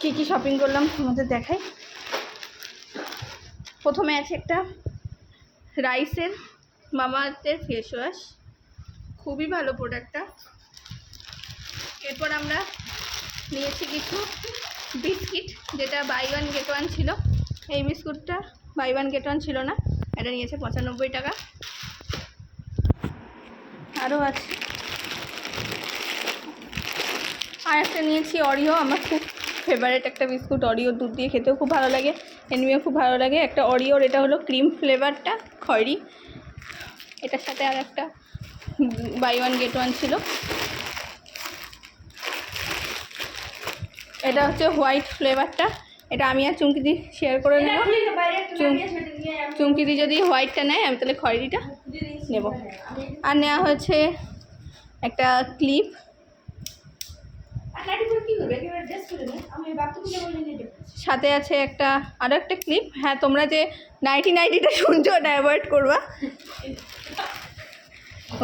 কী কী shopping করলাম তোমাদের দেখাই। প্রথমে আছে একটা রাইসের মামাআর্থের ফেস ওয়াশ, খুবই ভালো প্রোডাক্টটা। এরপর আমরা নিয়েছি কিছু বিস্কিট, যেটা বাই ওয়ান গেট ওয়ান ছিল। এই বিস্কুটটা বাই ওয়ান গেট ওয়ান ছিল না, এটা নিয়েছে 95 টাকা। আরও আছে, আর একটা নিয়েছি অরিও, আমার খুব ফেভারিট একটা বিস্কুট। অরিও দুধ দিয়ে খেতেও খুব ভালো লাগে, এমনিও খুব ভালো লাগে। একটা অরিওর, এটা হলো ক্রিম ফ্লেভারটা, খয়েরি। এটার সাথে আর একটা বাই ওয়ান গেট ওয়ান ছিল। এটা হচ্ছে হোয়াইট ফ্লেভারটা, এটা আমি আর চুমকিদি শেয়ার করে নেব। চুমকিদি যদি হোয়াইটটা নেয়, আমি তাহলে খয়েরিটা নেব। আর নেওয়া হয়েছে একটা ক্লিপ, সাথে আছে একটা আরও একটা ক্লিপ। হ্যাঁ, তোমরা যে নাইটিটা শুনছো ওটা অ্যাভয়েড করবা,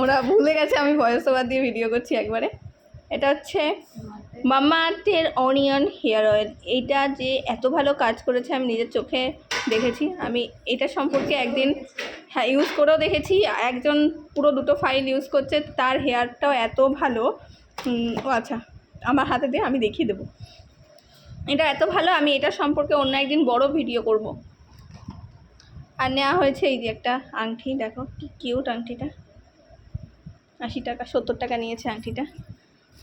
ওরা ভুলে গেছে আমি ভয়েস ওভার দিয়ে ভিডিও করছি একবারে। এটা হচ্ছে মামাআর্থের অনিয়ন হেয়ার অয়েল। এইটা যে এত ভালো কাজ করেছে আমি নিজের চোখে দেখেছি। আমি এটা সম্পর্কে একদিন হ্যাঁ ইউজ করেও দেখেছি। একজন পুরো 2টো ফাইল ইউজ করছে, তার হেয়ারটাও এত ভালো। ও আচ্ছা, আমার হাতে দিয়ে আমি দেখিয়ে দেবো। এটা এত ভালো, আমি এটা সম্পর্কে অন্য একদিন বড় ভিডিও করব। আর নেওয়া হয়েছে এই যে একটা আংটি, দেখো কি কিউট আংটিটা। 80 টাকা 70 টাকা নিয়েছে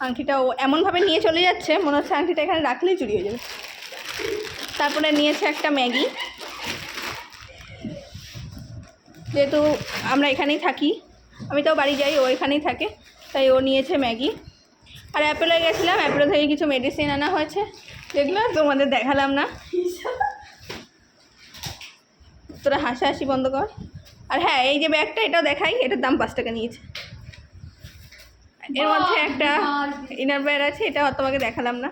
আংটিটা ও এমনভাবে নিয়ে চলে যাচ্ছে, মনে হচ্ছে আংটিটা এখানে রাখলেই চুরি হয়ে যাবে। তারপরে নিয়েছে একটা ম্যাগি, যেহেতু আমরা এখানেই থাকি, আমি তাও বাড়ি যাই, ও এখানেই থাকে, তাই ও নিয়েছে ম্যাগি। আর অ্যাপেলে গেছিলাম, অ্যাপেলে থেকে কিছু মেডিসিন আনা হয়েছে, যেগুলো তোমাদের দেখালাম না। তোরা হাসাহাসি বন্ধ কর। আর হ্যাঁ, এই যে ব্যাগটা, এটাও দেখাই, এটার দাম 5 টাকা নিয়েছে। এর মধ্যে একটা ইনার ওয়্যার আছে, এটা তোমাকে দেখালাম না।